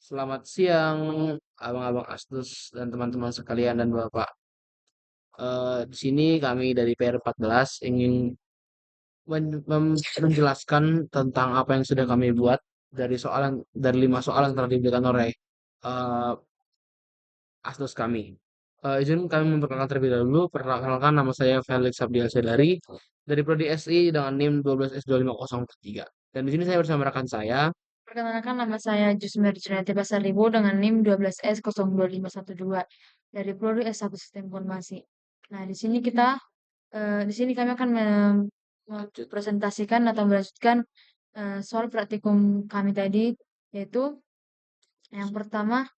Selamat siang, abang-abang Astus dan teman-teman sekalian dan Bapak. Di sini kami dari PR14 ingin menjelaskan tentang apa yang sudah kami buat dari 5 soal yang telah diberikan oleh eh, Astus kami. Izin kami memperkenalkan terlebih dahulu. Perkenalkan, nama saya Felix Abdiel Sedari dari Prodi SI dengan NIM 12S25043. Dan di sini saya bersama rekan saya. Perkenalkan nama saya Jusmer Junati Pasaribu dengan NIM 12S02512 dari Prodi S1 Sistem Informasi. Nah, di sini kami akan mempresentasikan atau melanjutkan soal praktikum kami tadi, yaitu yang pertama,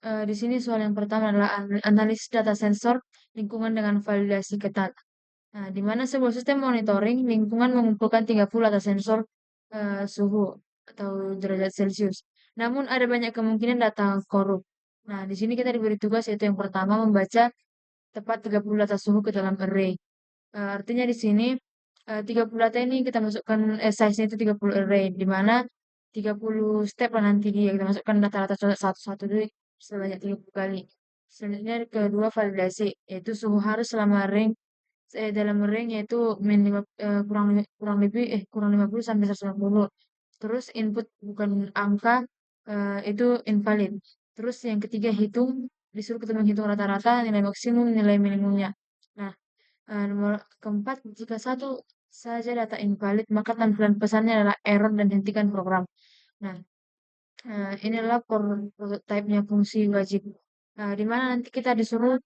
di sini soal yang pertama adalah analisis data sensor lingkungan dengan validasi ketat. Nah, di mana sebuah sistem monitoring lingkungan mengumpulkan 30 data sensor suhu atau derajat Celcius. Namun ada banyak kemungkinan data korup. Nah, di sini kita diberi tugas yaitu yang pertama membaca tepat 30 data suhu ke dalam array. Artinya di sini 30 data ini kita masukkan size-nya itu 30 array di mana 30 step lah nanti dia kita masukkan data-data satu-satu dulu sebanyak 30 kali. Selanjutnya kedua validasi yaitu suhu harus selama dalam ring yaitu kurang 50 sampai 150. Terus input bukan angka itu invalid. Terus yang ketiga disuruh kita menghitung rata-rata nilai maksimum nilai minimumnya. Nah, nomor keempat, jika satu saja data invalid, maka tampilan pesannya adalah error dan hentikan program. Nah, ini adalah prototipe-nya fungsi wajib. Di mana nanti kita disuruh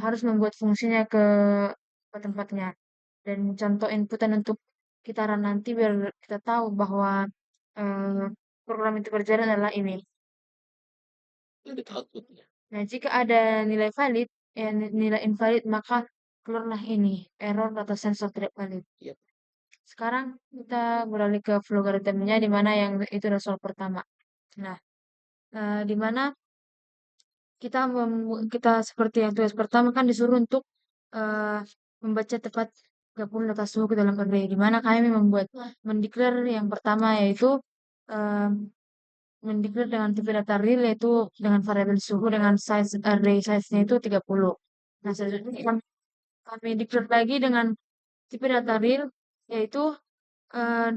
harus membuat fungsinya ke tempatnya. Dan contoh inputan untuk kita run nanti biar kita tahu bahwa eh, program itu berjalan adalah ini. Outputnya. Nah, jika ada nilai invalid, maka keluarlah ini, error data sensor tidak valid. Iya. Sekarang kita beralih ke logaritmnya, di mana yang itu adalah soal pertama. Nah, di mana kita seperti yang tugas pertama kan disuruh untuk eh, membaca tepat 30 data suhu ke dalam array, di mana kami mendeklar yang pertama yaitu eh, mendeklar dengan tipe data real yaitu dengan variabel suhu dengan array size-nya itu 30. Nah, selanjutnya kami declare lagi dengan tipe data real yaitu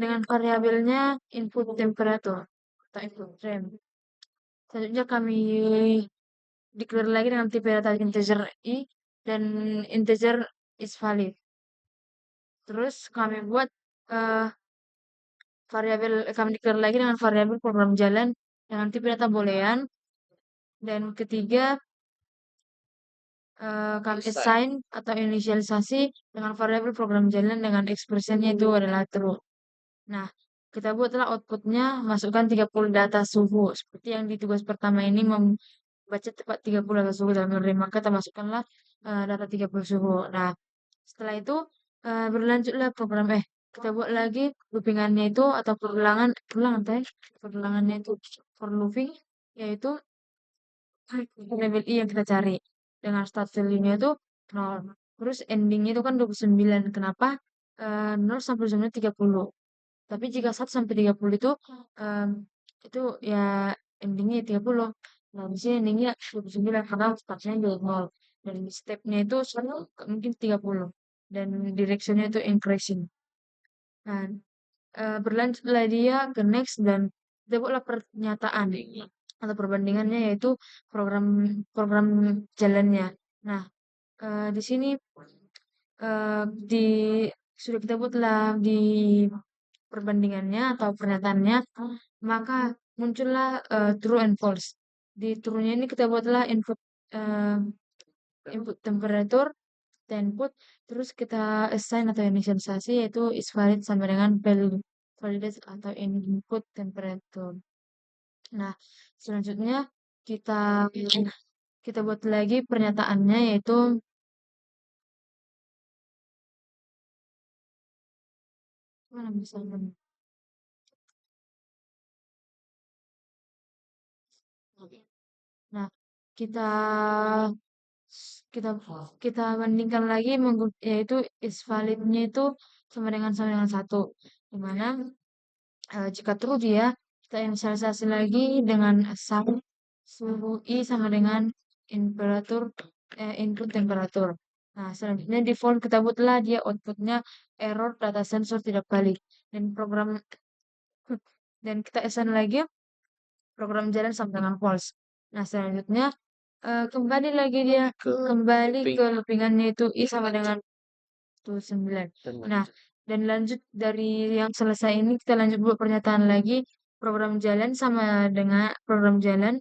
dengan variabelnya input temperature atau input temp. Selanjutnya kami declare lagi dengan tipe data integer i dan integer is valid. Terus eh, kami declare lagi dengan variabel program jalan dengan tipe data boolean dan ketiga kami assign atau inisialisasi dengan variabel program jalan dengan ekspresinya itu adalah true. Nah, kita buatlah outputnya, masukkan 30 data suhu. Seperti yang di tugas pertama ini membaca tepat 30 data suhu dalam memory, maka kita masukkanlah data 30 suhu. Nah, setelah itu berlanjutlah kita buat lagi loopingannya itu atau perulangannya itu for looping, yaitu variabel i yang kita cari dengan start value-nya itu 0. Terus ending-nya itu kan 29. Kenapa? 0 sampai 29 30. Tapi jika 1 sampai 30 em, itu ya endingnya 30. Nah, di sini endingnya 29 karena startnya dari 0. Dan stepnya itu selalu mungkin 30. Dan directionnya itu increasing. Nah, berlanjutlah dia ke next dan kita buatlah pernyataan atau perbandingannya yaitu program program jalannya. Nah, di sini eh, di sudah kita buatlah di perbandingannya atau pernyataannya, maka muncullah true and false. Di true-nya ini kita buatlah eh, input temperature, kita input, terus kita assign atau inisialisasi yaitu is valid sama dengan value validate atau input temperature. Nah, selanjutnya kita kita buat lagi pernyataannya yaitu mana misalnya. Nah, kita kita kita bandingkan lagi yaitu is validnya itu sama dengan satu. Di mana jika true dia kita inisialisasi lagi dengan sum suhu I sama dengan input temperatur. Nah, selanjutnya default kita buatlah dia outputnya error data sensor tidak balik dan dan kita assign lagi program jalan sampai dengan false. Nah, selanjutnya kembali lagi dia kembali ke loopingannya itu I sama dengan 9. Nah, dan lanjut dari yang selesai ini kita lanjut buat pernyataan lagi. Program jalan sama dengan program jalan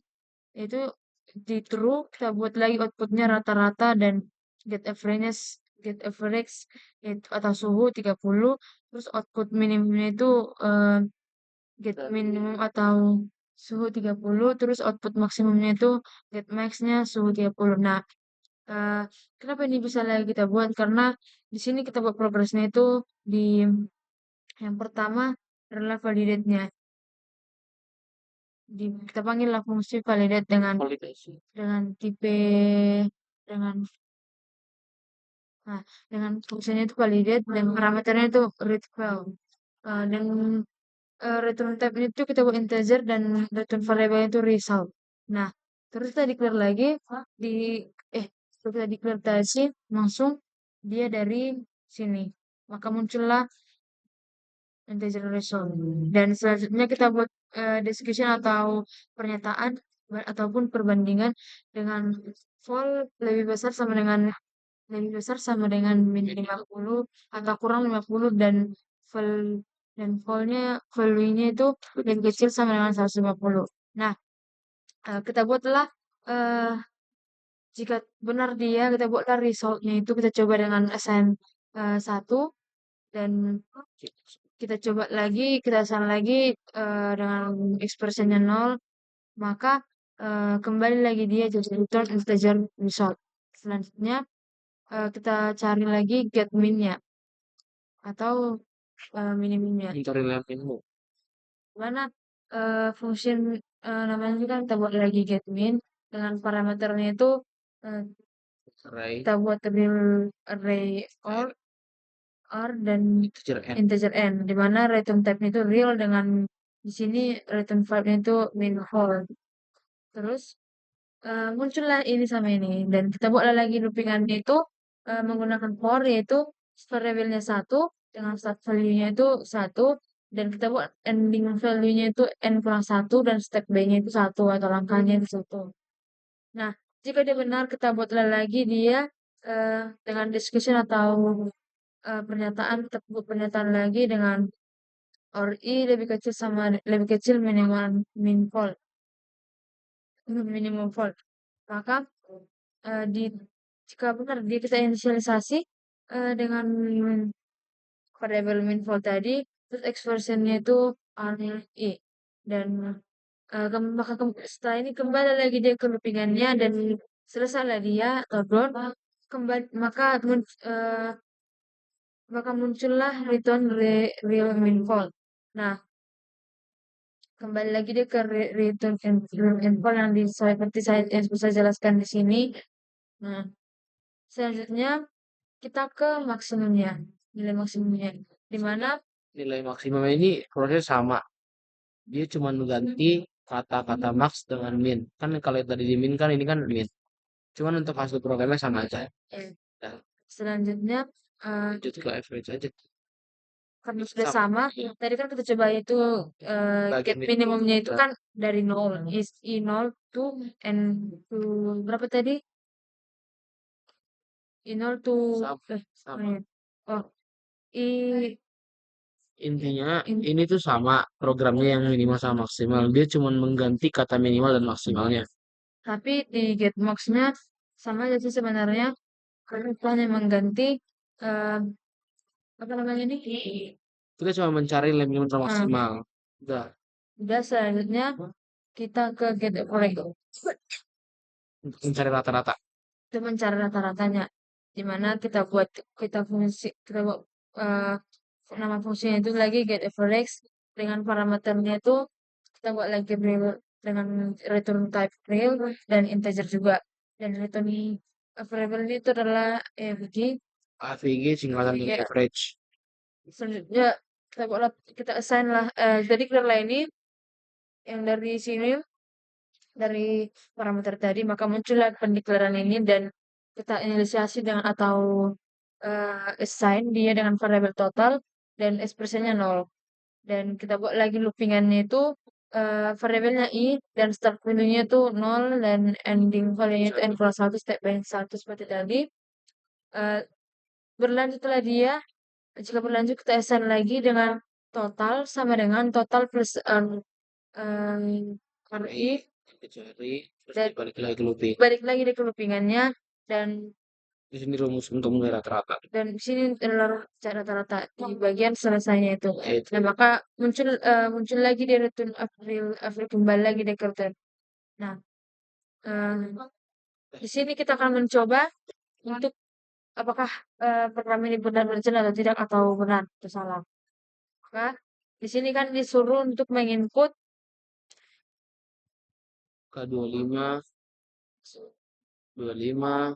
itu di true kita buat lagi outputnya rata-rata dan get average itu atau suhu 30, terus output minimumnya itu get minimum atau suhu 30, terus output maksimumnya itu get maxnya suhu 30. Nah, eh, kenapa ini bisa lagi kita buat? Karena di sini kita buat progresnya itu di yang pertama adalah validate-nya. Kita panggillah fungsi validate dengan tipe dengan nah, dengan fungsinya itu validate dan parameternya itu read file. Dan return type itu kita buat integer dan return variable itu result. Nah, terus kita declare lagi di setelah kita declare tadi langsung dia dari sini. Maka muncullah integer result. Dan selanjutnya kita buat discussion atau pernyataan ataupun perbandingan dengan vol lebih besar sama dengan min 50 atau kurang 50 dan vol value-nya itu lebih kecil sama dengan 150. Nah, kita buatlah eh, jika benar dia kita buatlah result-nya itu kita coba dengan assign 1 dan kita coba lagi, kita assign lagi dengan expressionnya 0, maka kembali lagi dia jadi return integer result. Selanjutnya kita cari lagi get min-nya atau minimumnya. Mencari nilai minimum. Mana fungsi namanya juga kita buat lagi get min dengan parameternya itu eh, kita buat real array or dan integer n, di mana return type-nya itu real dengan di sini return type-nya itu min whole. Terus muncullah ini sama ini dan kita buatlah lagi loopingannya itu menggunakan for yaitu start variable-nya 1 dengan start value-nya itu 1 dan kita buat ending value-nya itu n kurang 1 dan step by-nya itu 1 atau langkahnya itu 1. Nah, jika dia benar kita buatlah lagi dia dengan discussion atau pernyataan kita buat pernyataan lagi dengan or i lebih kecil minimum volt. Maka jika benar dia kita inisialisasi dengan variable min volt tadi, terus expressionnya itu i dan setelah ini kembali lagi dia ke loopingannya dan selesailah dia down kembali maka muncullah return real min volt. Nah, kembali lagi dia ke return info yang seperti yang saya jelaskan di sini. Nah, selanjutnya kita ke maksimumnya, nilai maksimumnya. Di mana nilai maksimum ini proses sama. Dia cuma mengganti kata-kata max dengan min. Kan kalau tadi di min kan ini kan min. Cuman untuk hasil programnya sama aja. Nah, selanjutnya lanjut ke average aja. karena sudah sama, tadi kan kita coba itu get minimumnya itu kan dari 0 is i 0 to n to berapa tadi? I 0 to sama. oh i Intinya ini tuh sama programnya yang minimal sama maksimal. Dia cuma mengganti kata minimal dan maksimalnya. Tapi di get max-nya sama aja sih sebenarnya karena kita hanya mengganti apa namanya ini? Kita cuma mencari nilai minimum dan maksimal. Udah selanjutnya kita ke get average. Untuk mencari rata-rata. Itu mencari rata-ratanya. Di mana kita buat kita buat nama fungsinya itu lagi get average dengan parameternya itu kita buat lagi real dengan return type real dan integer juga dan return variable itu adalah AVG singkatan dari average. selanjutnya kita assign lah jadi clear lah ini yang dari sini dari parameter tadi, maka muncullah pendeklarasian ini dan kita inisiasi dengan atau assign dia dengan variabel total dan ekspresinya nol. Dan kita buat lagi loopingannya itu variabelnya i dan start value-nya itu nol dan ending value-nya itu n plus 1 step by satu seperti tadi. Eh, Berlanjutlah dia. Jika berlanjut kita assign lagi dengan total sama dengan total plus RI Dicari, terus dan dibalik lagi ke looping. balik lagi deh ke loopingannya dan Di sini rumus untuk mulai rata-rata. di sini adalah cara rata-rata di bagian selesainya itu. Yaitu Nah, maka muncul lagi di return April kembali lagi di return. Nah, eh, di sini kita akan mencoba untuk apakah program ini benar berjalan atau tidak atau benar atau salah. Maka di sini kan disuruh untuk menginput K25, 25,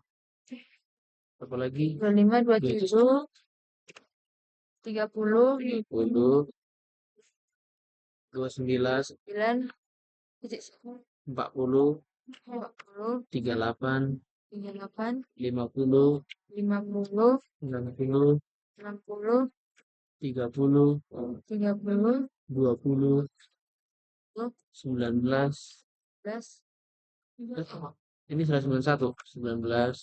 apa lagi? 25, 27, 30, 20, 29, 9, 40, 40, 38, 38, 50, 50, 60, 60, 30, 30, 20, 10, 19. 11, Ini 191, 19,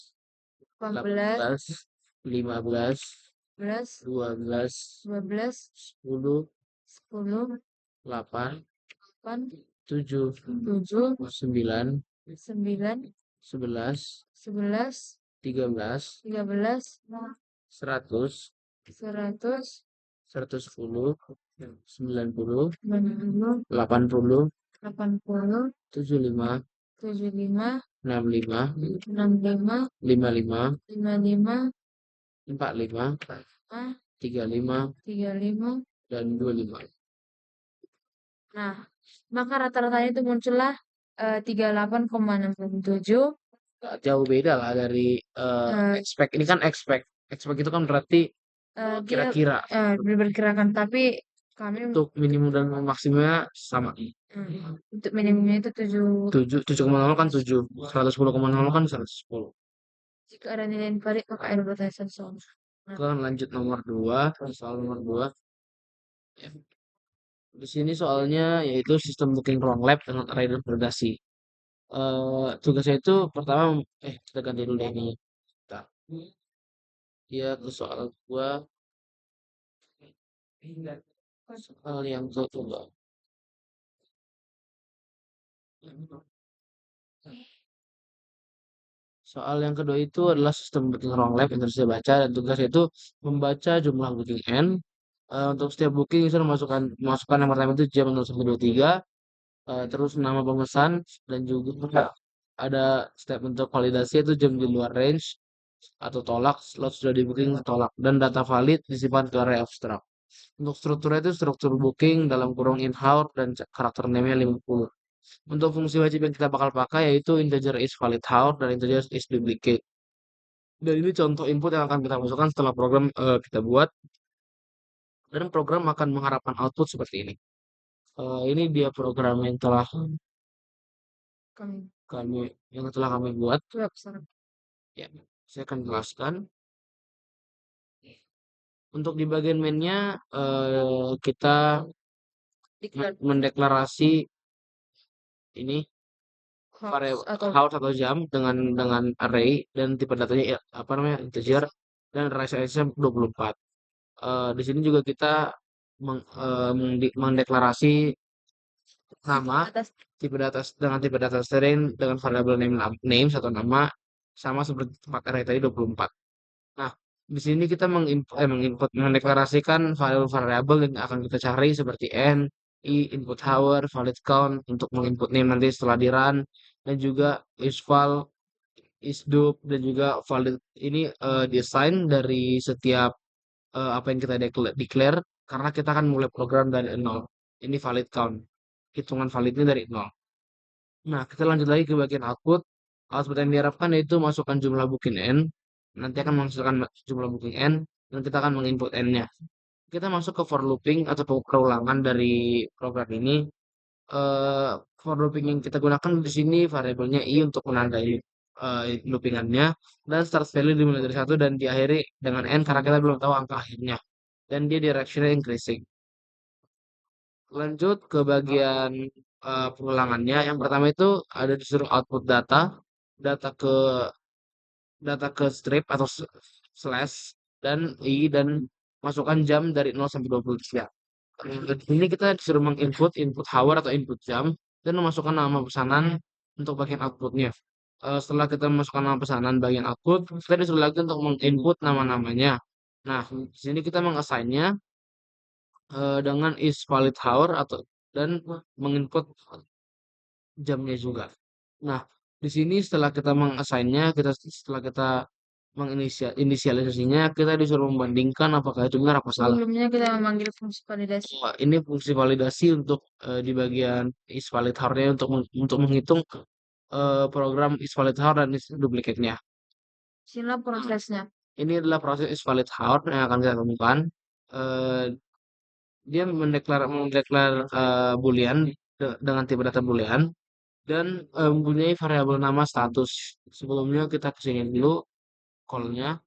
14, 18, 15, 11, 12, 12, 10, 10, 8, 8, 7, 7, 9, 9, 11, 11, 13, 13, 100, 100, 110, 90, 90, 80, 80, 75, 75, 65, 65, 55, 55, 45, 5, 35, 35. dan 25. Nah, maka rata-ratanya itu muncullah 38,67. Jauh beda lah dari expect. Ini kan expect. Expect itu kan berarti Dia kira-kira. berkirakan, tapi kami Untuk minimum dan maksimumnya sama. untuk minimumnya itu 7. 7,0 kan 7. 110,0 kan 110. Jika ada nilai invalid maka error berdasarkan soal. Nah, Kita lanjut nomor 2. Soal nomor 2. Ya. Di sini soalnya yaitu sistem booking ruang lab dengan rider berdasi. Tugasnya itu pertama, kita ganti dulu deh ini. Bentar. Dia ke soal gua, soal yang kedua. Soal yang kedua itu adalah sistem booking ruang lab yang harus saya baca dan tugasnya itu membaca jumlah booking N. Untuk setiap booking saya masukkan yang pertama itu jam 01.23, terus nama pemesan dan juga ada step untuk validasi itu jam di luar range atau tolak, slot sudah di booking tolak dan data valid disimpan ke area abstrak. Untuk strukturnya itu struktur booking dalam kurung in-house dan karakter name-nya 50. Untuk fungsi wajib yang kita bakal pakai yaitu integer is valid house dan integer is duplicate. Dan ini contoh input yang akan kita masukkan setelah program kita buat. Dan program akan mengharapkan output seperti ini. Ini dia program yang telah kami kami buat. jawab sekarang. Ya, saya akan jelaskan. Untuk di bagian mainnya kita Declare mendeklarasi ini house variabel atau house atau jam dengan array dan tipe datanya ya, apa namanya integer dan array size-nya 24. Di sini juga kita mendeklarasi nama atas tipe data string dengan variabel names atau nama sama seperti tempat array tadi 24. Nah, di sini kita mendeklarasikan variabel yang akan kita cari seperti n, i, input hour, valid count untuk menginput name nanti setelah di run dan juga isval, isdup dan juga valid ini desain dari setiap apa yang kita declare karena kita akan mulai program dari nol. Ini valid count. Hitungan validnya dari nol. Nah, kita lanjut lagi ke bagian output. Output yang diharapkan yaitu masukkan jumlah booking N. Nanti akan menghasilkan jumlah booking N. Dan kita akan menginput N-nya. Kita masuk ke for looping atau perulangan dari program ini. eh, for looping yang kita gunakan di sini variabelnya i untuk menandai loopingannya, dan start value dimulai dari satu dan diakhiri dengan n karena kita belum tahu angka akhirnya, dan dia directionnya increasing. Lanjut ke bagian pengulangannya. Yang pertama itu ada disuruh output data, data ke data ke strip atau slash dan dan masukkan jam dari 0 sampai 23. Di sini kita disuruh menginput input hour atau input jam dan memasukkan nama pesanan untuk bagian outputnya. Setelah kita memasukkan nama pesanan bagian output, kita disuruh lagi untuk menginput nama-namanya. Nah, di sini kita mengassignnya dengan is valid hour atau dan menginput jamnya juga. Nah, di sini setelah kita mengassignnya, setelah kita menginisialisasinya, kita disuruh membandingkan apakah itu benar apa salah. Sebelumnya kita memanggil fungsi validasi. Ini fungsi validasi untuk di bagian is valid hour-nya untuk menghitung program is valid hour dan is duplicate-nya. Sinilah prosesnya. Ini adalah proses is valid hour yang akan kita temukan. Eh, dia mendeklar boolean dengan tipe data boolean dan mempunyai variabel nama status. Sebelumnya kita kesini dulu call-nya.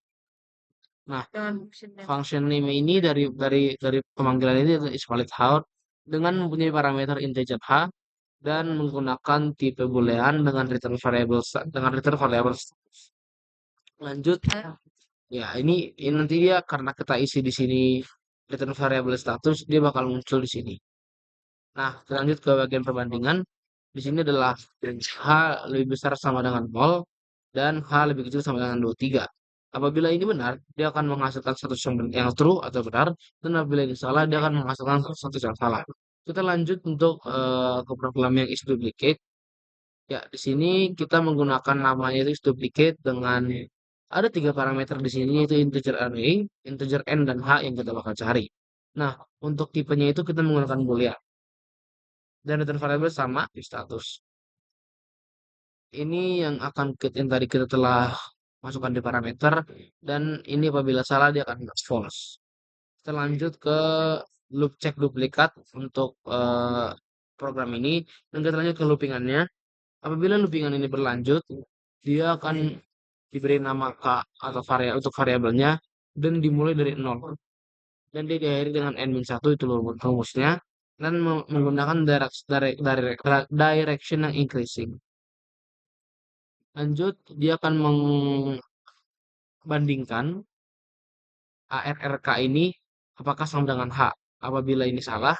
Nah, Dengan function name. function name ini dari pemanggilan ini adalah is valid hour dengan mempunyai parameter integer h dan menggunakan tipe boolean dengan return variable status. Lanjut, ya ini nanti dia karena kita isi di sini return variable status, dia bakal muncul di sini. Nah, lanjut ke bagian perbandingan. Di sini adalah H lebih besar sama dengan 0 dan H lebih kecil sama dengan 23. Apabila ini benar, dia akan menghasilkan status yang true atau benar, dan apabila ini salah, dia akan menghasilkan status yang salah. Kita lanjut untuk ke program yang is duplicate. Ya, di sini kita menggunakan namanya itu is duplicate dengan ada tiga parameter di sini yaitu integer array, integer n dan h yang kita bakal cari. Nah, untuk tipenya itu kita menggunakan boolean dan return variable sama di status. Ini yang yang tadi kita telah masukkan di parameter dan ini apabila salah dia akan false. Kita lanjut ke loop check duplikat untuk program ini dan kita lanjut ke loopingannya. Apabila loopingan ini berlanjut, dia akan diberi nama k atau untuk variabelnya dan dimulai dari 0 dan dia diakhiri dengan n-1 itu rumusnya dan menggunakan direction yang increasing. Lanjut, dia akan membandingkan ARRK ini apakah sama dengan H. Apabila ini salah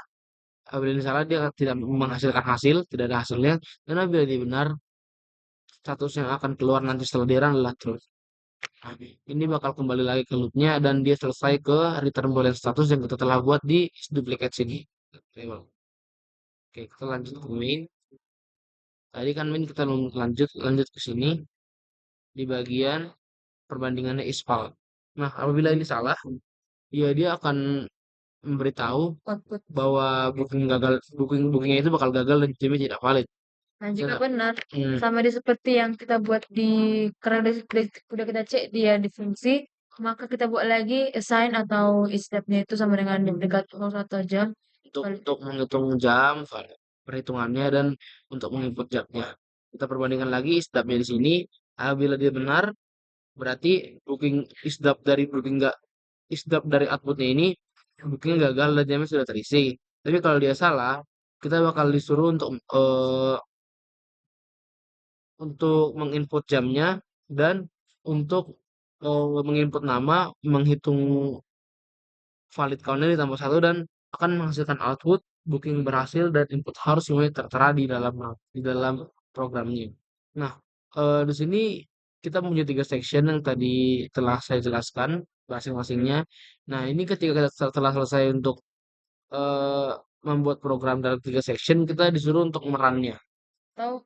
dia tidak menghasilkan hasil, tidak ada hasilnya. Dan apabila ini benar, status yang akan keluar nanti setelah dia run adalah true. Nah, ini bakal kembali lagi ke loopnya dan dia selesai ke return boolean status yang kita telah buat di duplicate sini. Oke, kita lanjut ke main. Tadi kan main kita lanjut ke sini di bagian perbandingannya is valid. Nah, apabila ini salah, ya dia akan memberitahu Output. bahwa bookingnya itu bakal gagal dan jamnya tidak valid. Nah, jika Nah, benar, sama seperti yang kita buat karena udah kita cek dia di fungsi, maka kita buat lagi assign atau stepnya itu sama dengan duplicate hours atau jam. untuk menghitung jam, perhitungannya dan untuk menginput jamnya. Kita perbandingkan lagi isdapnya di sini. Apabila dia benar, berarti booking nggak isdap dari outputnya ini booking gagal dan jamnya sudah terisi. Tapi kalau dia salah, kita bakal disuruh untuk menginput jamnya dan untuk menginput nama, menghitung valid count-nya ditambah satu dan akan menghasilkan output booking berhasil dan input harus semuanya tertera di dalam programnya. Nah, di sini kita punya tiga section yang tadi telah saya jelaskan masing-masingnya. Nah, ini ketika kita setelah selesai untuk eh, membuat program dalam tiga section, kita disuruh untuk merannya. Atau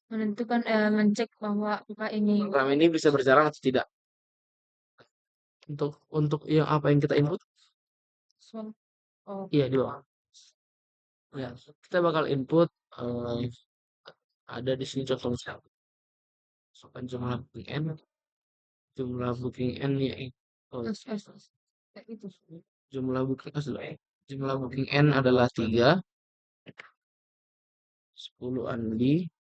menentukan mencek bahwa apakah ini Program ini bisa berjalan atau tidak. Untuk yang apa yang kita input? oh, Iya, di bawah. Ya, kita bakal input eh, ada di sini contohnya. Misalkan jumlah booking N ya oh, kayak gitu. jumlah booking N adalah 3 10 Andi,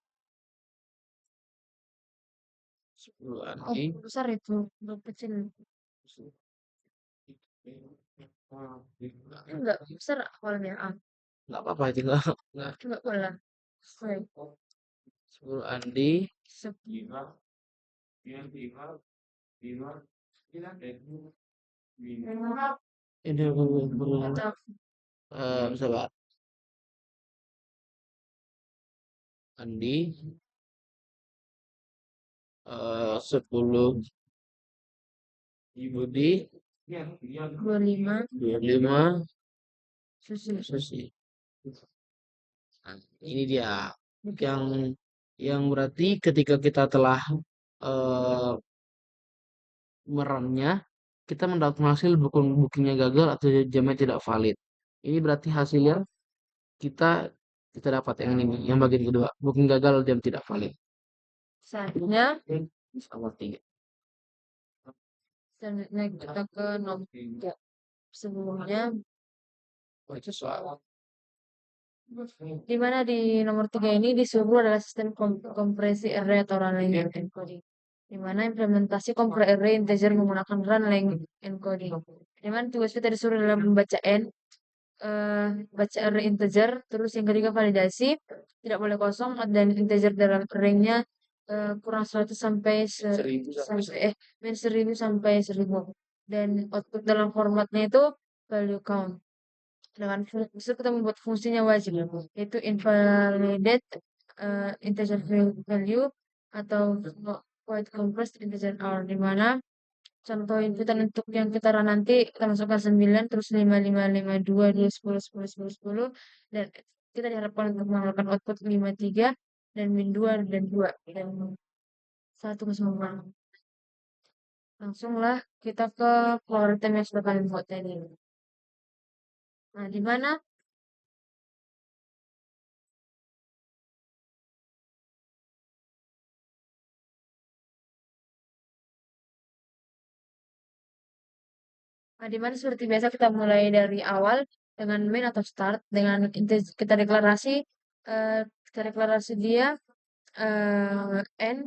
10 Oh, Andi, besar itu, huruf kecil. Enggak, besar awalnya A. nggak apa-apa itu nggak. Enggak boleh. Baik. 10 Andi, Sep- ini belum Atau sabar. Andi, 10 Budi, 25 25 susu. Susi. Nah, ini dia yang berarti ketika kita telah eh, merunnya, kita mendapatkan hasil bookingnya gagal atau jamnya tidak valid. Ini berarti hasilnya kita kita dapat yang ini, yang bagian kedua, booking gagal jam tidak valid. Selanjutnya, Nomor 3. selanjutnya kita ke nomor 3. Sebelumnya, Oh, itu soal. di mana di nomor 3 ini disuruh adalah sistem kompresi array atau run length encoding. Di mana implementasi compare array integer menggunakan run length encoding. Di mana tugas kita disuruh adalah membaca n, baca array integer, terus yang ketiga validasi, tidak boleh kosong, dan integer dalam array-nya kurang 100 sampai min 1000 sampai 1000. Dan output dalam formatnya itu value count. Dengan fungsi kita membuat fungsinya wajib, yaitu invalidate integer value atau void compressed integer r, di mana contoh inputan untuk yang kita run nanti kita masukkan 9 terus 5 5 5 2 2 10 10 10 10 dan kita diharapkan untuk menghasilkan output 5 3 dan min 2 dan 2 dan 1 kesemuanya. Langsunglah kita ke logaritma yang sudah kalian buat tadi. Nah, di mana Nah, di mana seperti biasa kita mulai dari awal dengan main atau start dengan kita deklarasi eh, dia n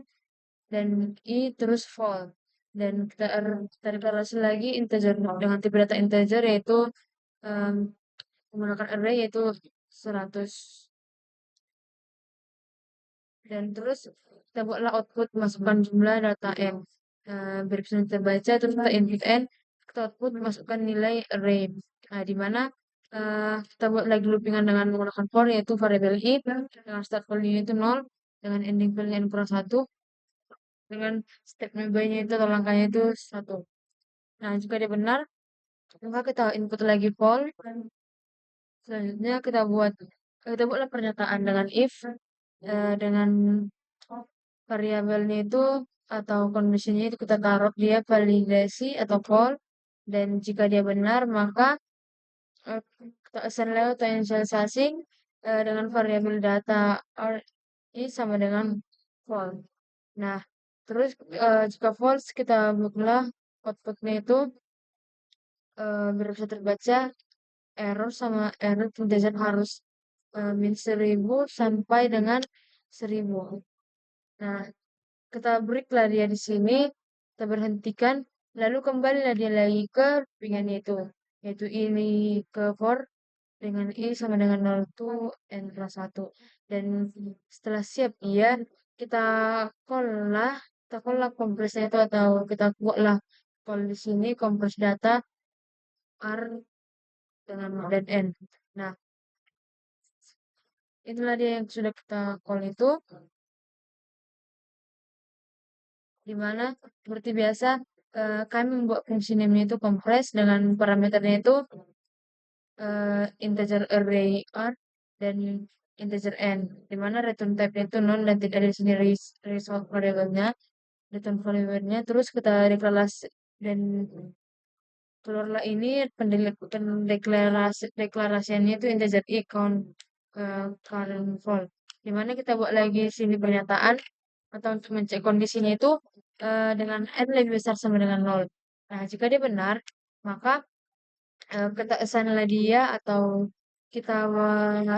dan i terus fall dan kita deklarasi lagi integer dengan tipe data integer yaitu em, menggunakan array yaitu 100 dan terus kita buatlah output masukkan jumlah data m biar bisa terbaca terus kita input n kita output masukkan nilai array. Nah, di mana kita buat lagi loopingan dengan menggunakan for yaitu variable i dengan start value itu 0 dengan ending value n kurang 1 dengan step nearby-nya itu atau langkahnya itu 1. Nah, jika dia benar maka kita input lagi for. Selanjutnya kita buatlah pernyataan dengan if dengan variabelnya itu atau kondisinya itu kita taruh dia validasi atau false dan jika dia benar maka eh, kita assign layout atau inisialisasi dengan variabel data ini sama dengan false. Nah, terus jika false kita buatlah outputnya itu biar bisa terbaca error sama error integer harus min 1000 sampai dengan 1000. Nah, kita break lah dia di sini, kita berhentikan, lalu kembalilah dia lagi ke pingannya itu, yaitu ini ke for dengan i sama dengan 0 itu n plus 1. Dan setelah siap ia, kita call lah, kompresnya itu atau kita buat lah call di sini kompres data r dengan dan n. Nah, itulah dia yang sudah kita call itu, di mana seperti biasa kami membuat fungsi name-nya itu compress dengan parameternya itu integer array r dan integer n, di mana return type-nya itu non dan tidak ada di sini result variable-nya, return variable-nya, terus kita deklarasi dan keluarlah ini deklarasiannya itu integer i count current volt, di mana kita buat lagi sini pernyataan atau untuk mencek kondisinya itu dengan n lebih besar sama dengan 0. Nah, jika dia benar, maka kita assign lah dia atau kita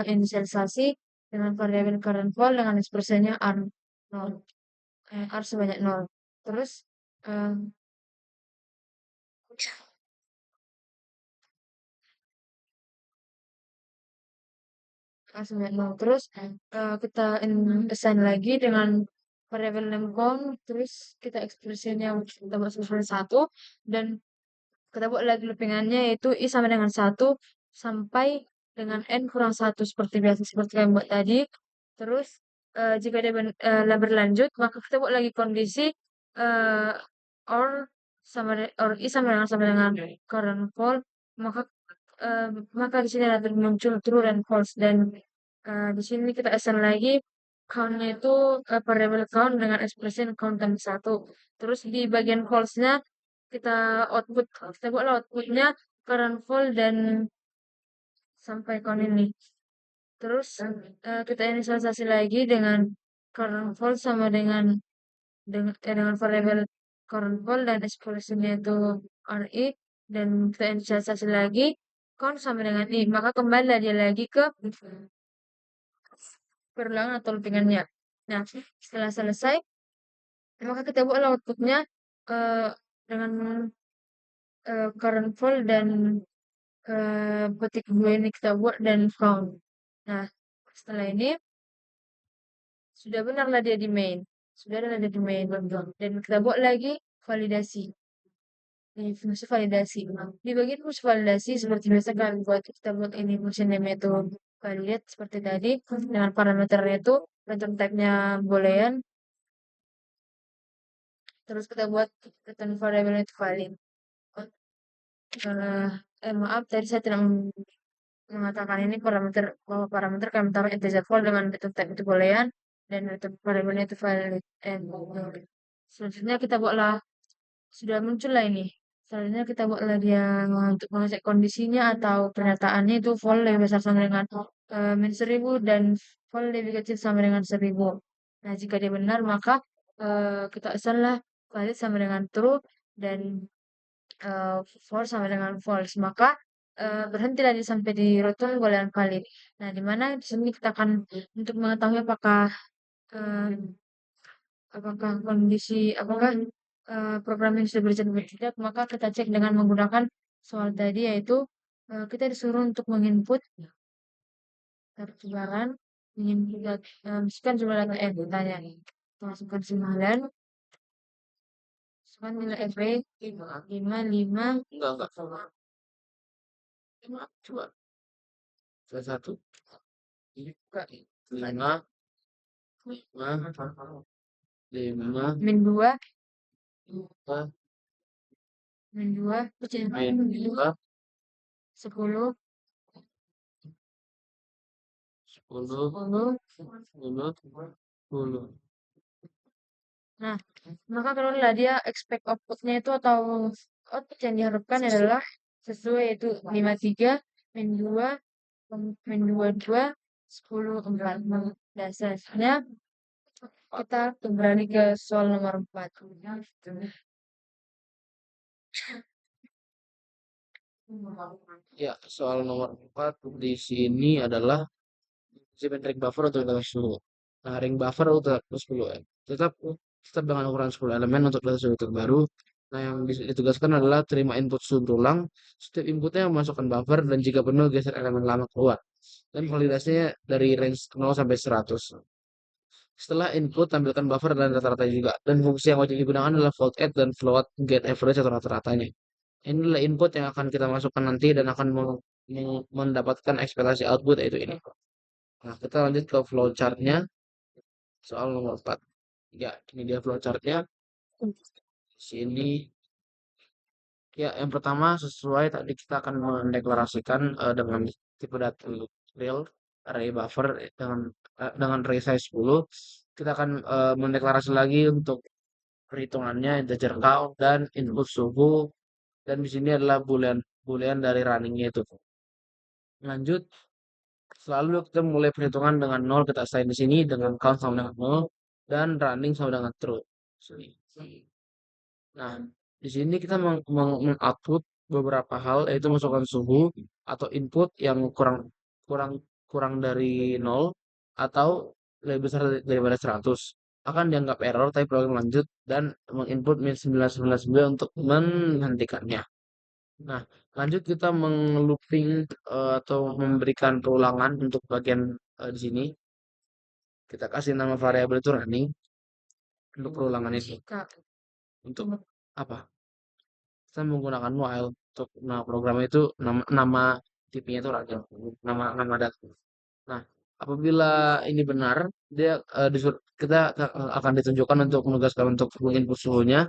inisialisasi dengan variabel current volt dengan ekspresinya R 0, R sebanyak 0. Terus sebanyak 0. Terus kita assign lagi dengan variabel name count, terus kita ekspresinya kita buat sebagai 1 dan kita buat lagi loopingannya yaitu I sama dengan 1 sampai dengan N kurang 1 seperti biasa seperti yang buat tadi. Terus jika dia berlanjut maka kita buat lagi kondisi eh, or or I sama dengan current volt maka maka di sini ada muncul true dan false dan di sini kita assign lagi count-nya itu variable count dengan ekspresi count tambah 1. Terus di bagian false-nya kita kita buatlah outputnya current volt dan sampai count ini. Terus kita inisialisasi lagi dengan current volt sama dengan variabel current volt dan ekspresinya itu RI dan kita inisialisasi lagi count sama dengan I. Maka kembali dia lagi ke perulangan atau loopingannya. Nah, setelah selesai, maka kita buatlah outputnya dengan current volt dan petik 2 ini kita buat dan count. Nah, setelah ini sudah benarlah dia di main. Sudah ada dia di main. Dan kita buat lagi validasi. Ini fungsi validasi. Di bagian fungsi validasi seperti biasa kan kita buat ini fungsi name itu validate seperti tadi dengan parameternya itu return type-nya boolean. Terus kita buat return variable itu valid. Maaf tadi saya tidak mengatakan ini bahwa parameter kami taruh integer vol dengan return type itu boolean dan return variable itu valid. Selanjutnya kita buatlah sudah muncul lah ini. Selanjutnya kita buatlah dia untuk mengecek kondisinya atau pernyataannya itu vol lebih besar sama dengan min 1000 dan vol lebih kecil sama dengan 1000. Nah, jika dia benar maka kita assign valid sama dengan true dan false sama dengan false. Maka berhentilah dia sampai di return boolean valid. Nah, di mana di sini kita akan untuk mengetahui eh, apakah program yang sudah berjalan atau tidak, maka kita cek dengan menggunakan soal tadi yaitu kita disuruh untuk menginput pertukaran menginput misalkan jumlah data ditanya kita masukkan 9 masukkan nilai FP 5 Enggak. Coba. Satu. buka 5, 5, min 2 5, min 2 min 2, 10 10, 10. 10, 10. Nah, maka kalau dia expect outputnya itu atau output yang diharapkan adalah sesuai yaitu 53 min 2 min 22 10 4. Dasarnya kita kembali ke soal nomor 4. Ya, soal nomor 4 di sini adalah segmen ring buffer untuk data suhu. Nah, ring buffer untuk 10 tetap tetap dengan ukuran 10 elemen untuk data suhu terbaru. Nah, yang ditugaskan adalah terima input suhu berulang. Setiap inputnya memasukkan buffer dan jika penuh geser elemen lama keluar. Dan validasinya dari range 0 sampai 100. Setelah input, tampilkan buffer dan rata-rata juga. Dan fungsi yang wajib digunakan adalah float add dan float get average atau rata-ratanya. Inilah input yang akan kita masukkan nanti dan akan mendapatkan ekspektasi output yaitu ini. Nah, kita lanjut ke flowchart-nya soal nomor 4. Ya, ini dia flowchart-nya. Sini. Ya, yang pertama sesuai tadi kita akan mendeklarasikan dengan tipe data real array buffer dengan array size 10. Kita akan mendeklarasi lagi untuk perhitungannya integer count dan input suhu dan di sini adalah boolean dari runningnya itu. Lanjut, selalu kita mulai perhitungan dengan 0 kita assign di sini dengan count sama dengan 0 dan running sama dengan true. Nah, di sini kita meng-output beberapa hal yaitu masukkan suhu atau input yang kurang kurang kurang dari 0 atau lebih besar daripada 100 akan dianggap error tapi program lanjut dan menginput min 999 untuk menghentikannya. Nah, lanjut kita meng-looping atau memberikan perulangan untuk bagian di sini. Kita kasih nama variabel itu running untuk perulangan ini. Kak, Untuk apa? Kita menggunakan while untuk nama program itu nama tipenya itu running, nama data. Nah, apabila ini benar, dia kita akan ditunjukkan untuk menugaskan untuk input suhunya.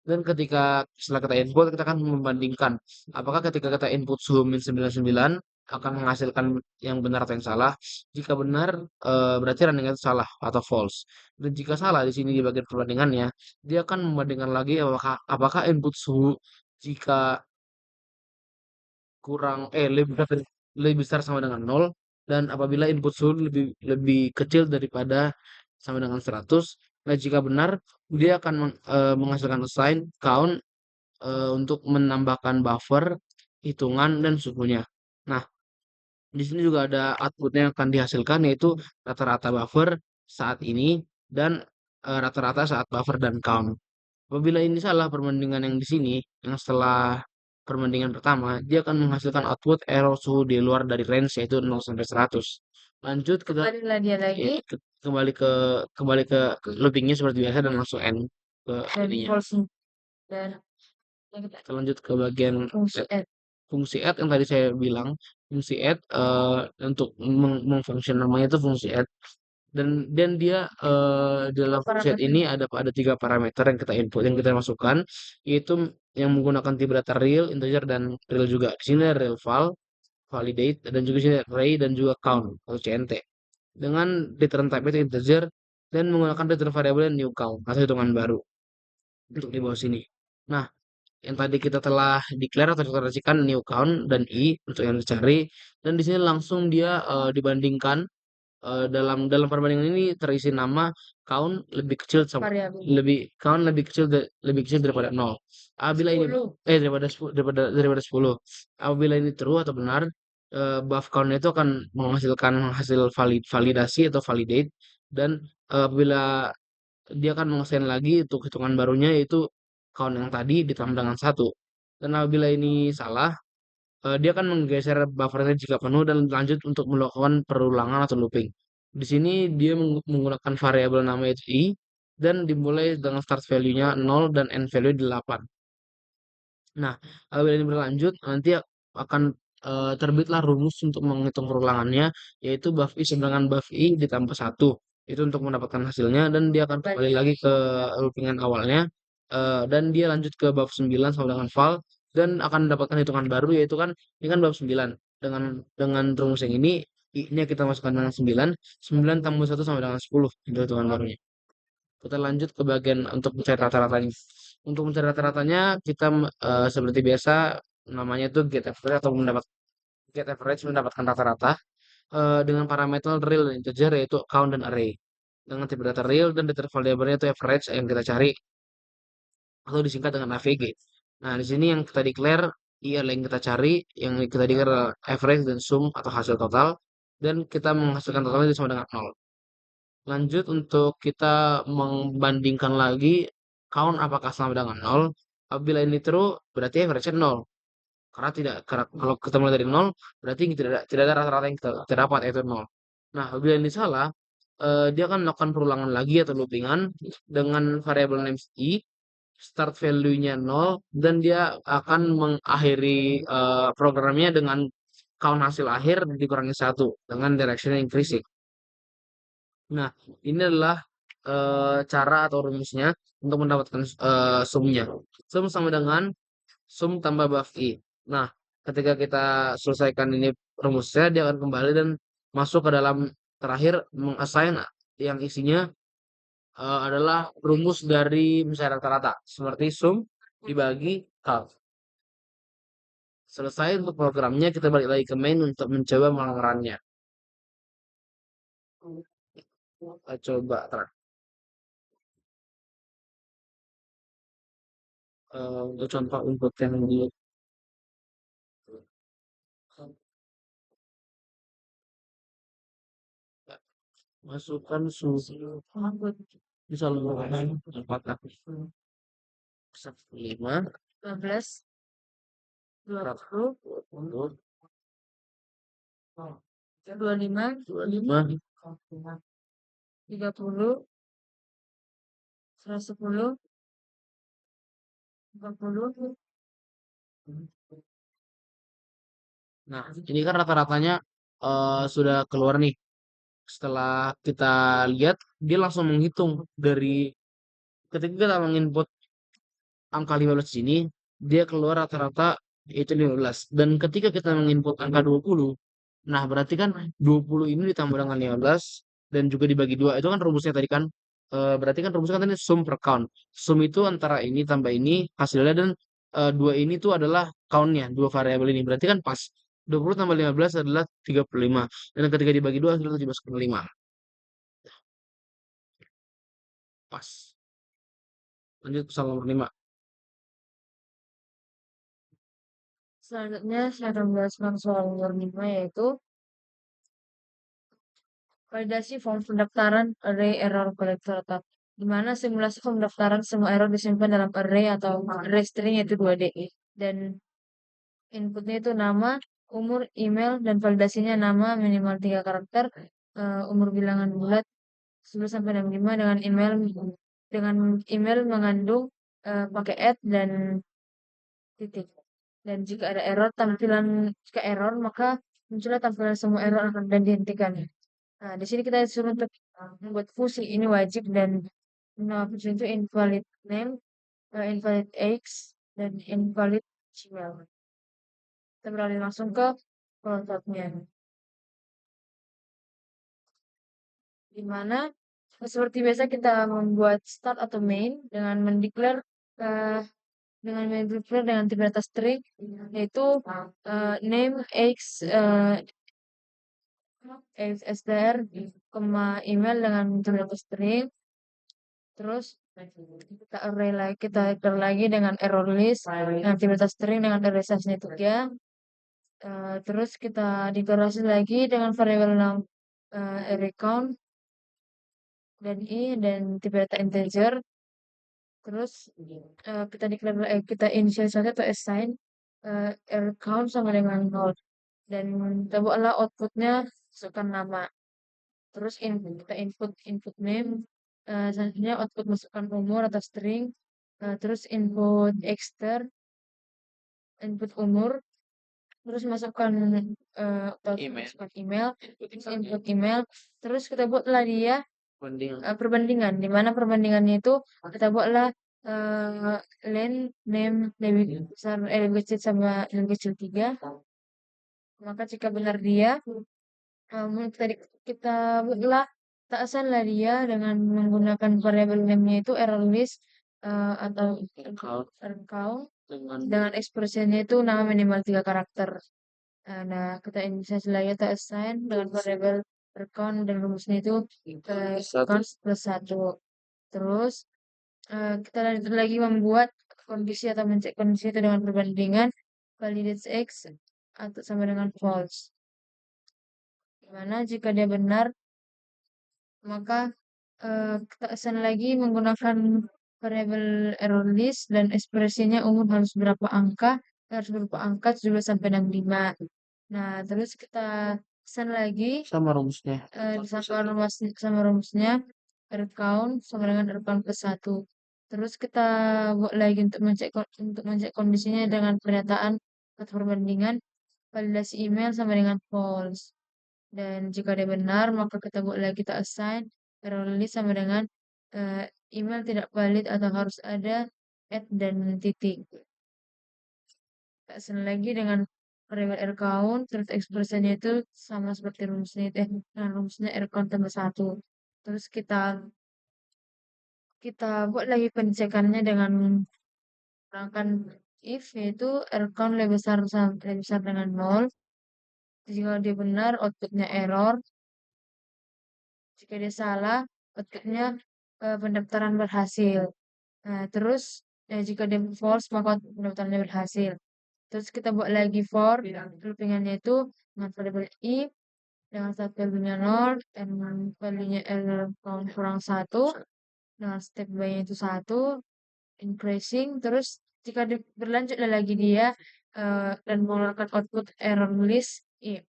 Dan ketika setelah kita input, kita akan membandingkan apakah ketika kita input suhu min 99 akan menghasilkan yang benar atau yang salah. Jika benar, berarti running itu salah atau false. Dan jika salah di sini di bagian perbandingannya, dia akan membandingkan lagi apakah input suhu jika lebih besar sama dengan nol dan apabila input suhu lebih lebih kecil daripada sama dengan 100, nah jika benar dia akan menghasilkan assign count untuk menambahkan buffer, hitungan dan suhunya. Nah, di sini juga ada outputnya yang akan dihasilkan yaitu rata-rata buffer saat ini dan rata-rata saat buffer dan count. Apabila ini salah perbandingan yang di sini, yang setelah perbandingan pertama, dia akan menghasilkan output error suhu di luar dari range yaitu 0 sampai 100. Lanjut kita kembalilah dia lagi kembali ke loopingnya seperti biasa dan langsung end ke dan ininya. false dan yang kita Kita lanjut ke bagian fungsi add. fungsi add yang tadi saya bilang. Fungsi add untuk mengfunction namanya itu fungsi add dan dia dalam fungsi add ini ada 3 parameter yang kita input yang kita masukkan yaitu yang menggunakan tipe data real, integer dan real juga. Di sini ada real val, validate dan juga di sini array dan juga count atau CNT. Dengan return type itu integer dan menggunakan return variable new count atau hitungan baru untuk di bawah sini. Nah, yang tadi kita telah declare atau deklarasikan new count dan i untuk yang dicari dan di sini langsung dia dibandingkan dalam perbandingan ini terisi nama count lebih kecil sama Variabel lebih kecil daripada nol. Apabila ini 10. daripada 10 daripada 10. Apabila ini true atau benar, buff count itu akan menghasilkan hasil validasi atau validate dan apabila dia akan mengesain lagi untuk hitungan barunya yaitu count yang tadi ditambah dengan 1. Dan apabila ini salah, dia akan menggeser buffernya jika penuh dan lanjut untuk melakukan perulangan atau looping. Di sini dia menggunakan variabel nama itu i dan dimulai dengan start value-nya 0 dan end value 8. Nah, apabila ini berlanjut, nanti akan terbitlah rumus untuk menghitung perulangannya, yaitu buff i sama dengan buff i ditambah 1. Itu untuk mendapatkan hasilnya, dan dia akan kembali lagi ke loopingan awalnya, dan dia lanjut ke buff 9 sama dengan val, dan akan mendapatkan hitungan baru, yaitu kan, ini kan buff 9. Dengan rumus yang ini, i-nya kita masukkan dengan 9, 9 tambah 1 sama dengan 10, itu hitungan barunya. Kita lanjut ke bagian untuk mencari rata-ratanya. Untuk mencari rata-ratanya kita seperti biasa namanya itu get average atau mendapatkan rata-rata dengan parameter real dan integer yaitu count dan array. Dengan tipe data real dan data variabelnya itu average yang kita cari atau disingkat dengan AVG. Nah, di sini yang kita declare i adalah yang kita cari, yang kita declare adalah average dan sum atau hasil total dan kita menghasilkan totalnya itu sama dengan 0. Lanjut untuk kita membandingkan lagi count apakah sama dengan 0. Apabila ini true, berarti average 0. Karena kalau kita mulai dari 0, berarti tidak ada rata-rata yang kita dapat yaitu 0. Nah, apabila ini salah, dia akan melakukan perulangan lagi atau loopingan dengan variabel names i, start value-nya 0, dan dia akan mengakhiri programnya dengan count hasil akhir dikurangi 1 dengan direction increasing. Nah, ini adalah cara atau rumusnya untuk mendapatkan sumnya. Sum sama dengan sum tambah buff i. Nah, ketika kita selesaikan ini rumusnya, dia akan kembali dan masuk ke dalam terakhir mengassign yang isinya adalah rumus dari misalnya rata-rata seperti sum dibagi half. Selesai untuk programnya, kita balik lagi ke main untuk mencoba mengerannya. Kita coba untuk contoh input yang di Masukkan suhu di saluran 4,5 15, 20, 20, 25, 25, 30, 110, 40. nah ini kan rata-ratanya sudah keluar nih. Setelah kita lihat, dia langsung menghitung dari ketika kita menginput angka 15 sini, dia keluar rata-rata itu 15. Dan ketika kita menginput angka 20, nah berarti kan 20 ini ditambah dengan 15 dan juga dibagi dua. Itu kan rumusnya tadi kan. Berarti kan rumusnya kan tadi sum per count. Sum itu antara ini tambah ini hasilnya dan dua ini tuh adalah countnya, dua variabel ini. Berarti kan pas. 20 tambah 15 adalah 35. Dan ketika dibagi dua adalah 17,5. Pas. Lanjut ke soal nomor 5. Selanjutnya saya akan bahas soal nomor 5 yaitu validasi form pendaftaran array error collector atau di mana simulasi pendaftaran semua error disimpan dalam array atau array string yaitu 2D dan inputnya itu nama, umur, email, dan validasinya nama minimal 3 karakter, umur bilangan bulat 10 sampai 65 dengan email mengandung pakai dan titik. Dan jika ada error jika error maka muncullah tampilan semua error akan dan dihentikan. Nah, di sini kita disuruh untuk membuat fungsi ini wajib dan fungsi itu invalid name, invalid x, dan invalid gmail. Kita beralih langsung ke prototnya. Di mana seperti biasa kita membuat start atau main dengan mendeklar uh, dengan tipe data string yaitu name x str, email dengan tipe data string. Terus kita declare lagi dengan error list dengan tipe data string dengan array size-nya 3. Terus kita deklarasi lagi dengan variabel array count dan dan tipe data integer. Terus kita initialize atau assign error count sama dengan 0 dan kita buatlah outputnya masukkan nama. Terus kita input name, selanjutnya output masukkan umur atau string, terus input umur, terus masukkan masukkan email, terus input email, terus kita buatlah dia perbandingan, di mana perbandingannya itu kita buatlah len name lebih besar lebih kecil sama lebih kecil 3. Maka jika benar dia kita buatlah kita assign lah dia dengan menggunakan variabel name-nya itu error list atau count dengan ekspresinya itu nama minimal 3 karakter. Nah, kita inisiasi lagi kita assign dengan variabel count dan rumusnya itu count plus 1. Terus kita lanjut lagi membuat kondisi atau mencek kondisi itu dengan perbandingan validates x atau sama dengan false. Dimana jika dia benar maka kita assign lagi menggunakan variabel error list dan ekspresinya umur harus berapa angka 17 sampai 65. Nah, terus kita assign lagi Sama rumusnya. sama rumusnya count sama dengan count plus 1. Terus kita buat lagi untuk mencek kondisinya dengan pernyataan atau perbandingan validasi email sama dengan false. Dan jika dia benar, maka kita buat lagi kita assign error list sama dengan email tidak valid atau harus ada dan titik. Kita assign lagi dengan variable r count, terus ekspresinya itu sama seperti rumusnya rumusnya r count tambah 1. Terus kita buat lagi pencekannya dengan menggunakan if yaitu r count lebih besar dengan 0. Jika dia benar, outputnya error. Jika dia salah, outputnya pendaftaran berhasil. Nah, terus jika dia false, maka pendaftarannya berhasil. Terus kita buat lagi for loopingannya itu dengan variable if dengan start value-nya 0 dan value-nya kurang 1 dengan step by-nya itu 1 increasing terus jika berlanjutlah lagi dia dan mengeluarkan output error list if.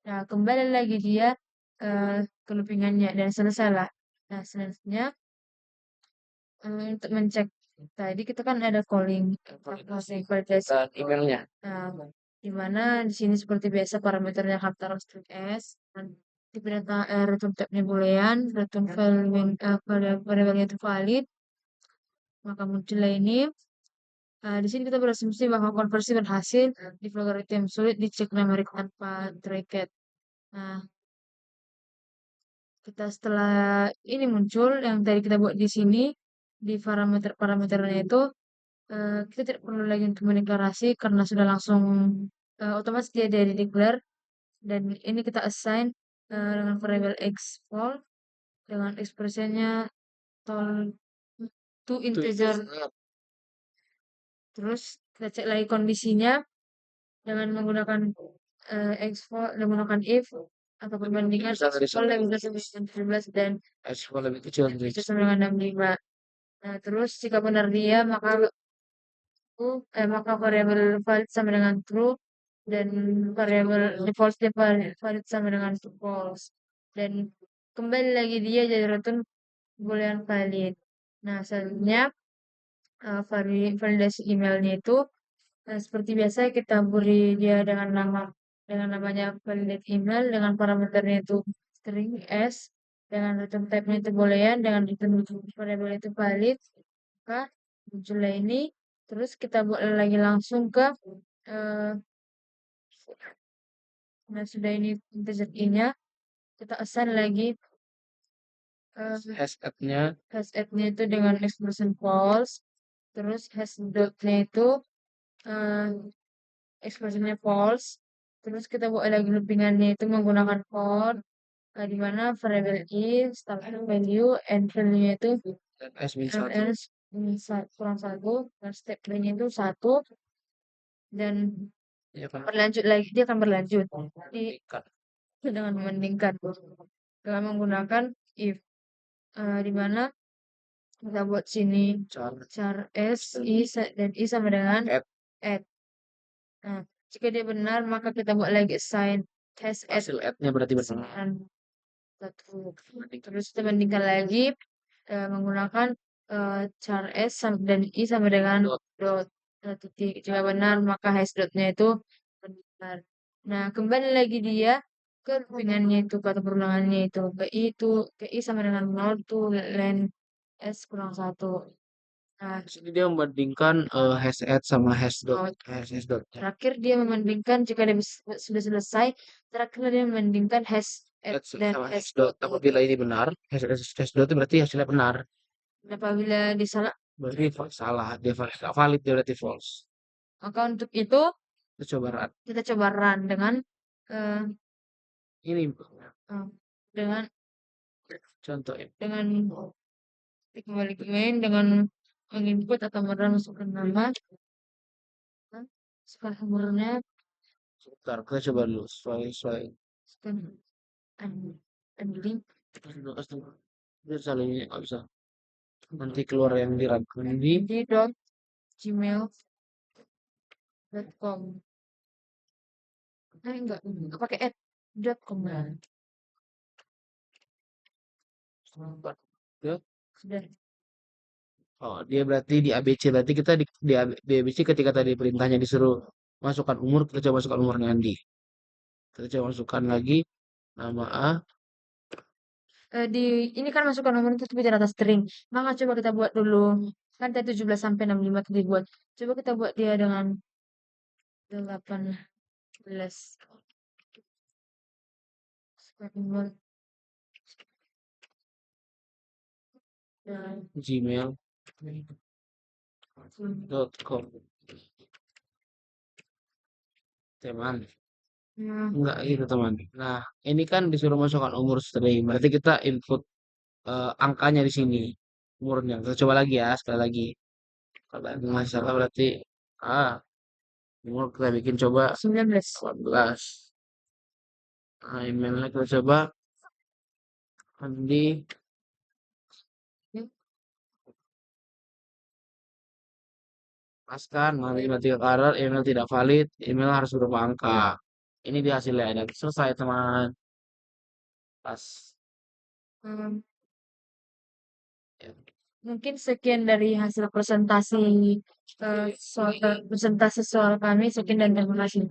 Nah, kembali lagi dia ke loopingannya dan selesailah. Nah, selanjutnya untuk mencek tadi kita kan ada calling validasi emailnya. nah, di mana di sini seperti biasa parameternya characteristic s dan di perintah return type-nya boolean, return variable itu valid, maka muncullah ini. Di sini kita berasumsi bahwa konversi berhasil di logaritm sulit dicek numerik tanpa tracket. Nah, kita setelah ini muncul yang tadi kita buat di sini di parameternya itu kita tidak perlu lagi untuk mendeklarasi karena sudah langsung otomatis dia dari declare dan ini kita assign dengan variable x false dengan ekspresinya tol to integer. Terus kita cek lagi kondisinya dengan menggunakan export dan menggunakan if atau perbandingan kalau lebih besar dari 17 dan Export lebih kecil dari itu sama dengan 65. Nah, terus jika benar dia maka variabel valid sama dengan true dan variabel default dia valid sama dengan false dan kembali lagi dia jadi return boolean valid. Nah, selanjutnya validasi emailnya itu seperti biasa kita beri dia dengan namanya validate email dengan parameternya itu string s dengan return type-nya itu boolean dengan return variable itu valid maka muncullah ini terus kita buat lagi langsung ke eh, nah sudah ini integer i-nya kita assign lagi hash add-nya itu dengan expression false terus hash dot-nya itu eh, ekspresinya false. Terus kita buat lagi loopingannya itu menggunakan for, di mana variable is, start value, and value itu s min satu kurang 1, dan step nya itu 1, dan ya kan berlanjut lagi, dia akan berlanjut ikat dengan membandingkan dengan menggunakan if, di mana kita buat sini char s, i, dan i sama dengan add. Nah, jika dia benar, maka kita buat lagi assign test hasil add-nya berarti benar. Terus kita bandingkan lagi menggunakan char s dan i sama dengan dot titik. Jika benar, maka hash dotnya itu benar. Nah, kembali lagi dia ke loopingannya itu, kata perulangannya itu. Ke i sama dengan 0 tuh len s kurang 1. Nah, Jadi dia membandingkan hash add sama hash dot. Hash dot. terakhir dia membandingkan jika dia sudah selesai, terakhir dia membandingkan hash add dan Sama hash hash dot. Apabila ini benar, hash dot itu berarti hasilnya benar. apabila disalah, Berarti salah, dia valid, dia berarti false. maka untuk itu Kita coba run dengan ini dengan contoh dengan kembali ke main dengan menginput atau masukkan nama sumbernya sebentar kita coba dulu sesuai link dia salahnya nggak bisa nanti keluar yang diragukan di gmail.com enggak pakai @.com ya. sudah. Oh, dia berarti di ABC berarti kita di ABC ketika tadi perintahnya disuruh masukkan umur kita coba masukkan umurnya Andi. Kita coba masukkan lagi nama A. Di ini kan masukkan nomor itu tapi data string. Maka coba kita buat dulu. Kan tadi 17 sampai 65 tadi buat. Coba kita buat dia dengan 18. gmail.com teman enggak gitu teman. Nah ini kan disuruh masukkan umur string berarti kita input angkanya di sini umurnya kita coba lagi ya sekali lagi kalau ada masalah berarti umur kita bikin coba 19 18 Nah, emailnya kita coba. Andi, paskan, nanti email 3 karat, email tidak valid, email harus berupa angka. Ini di hasilnya ada. Selesai teman. Pas. Hmm, Ya. mungkin sekian dari hasil presentasi soal kami. Sekian dan terima kasih.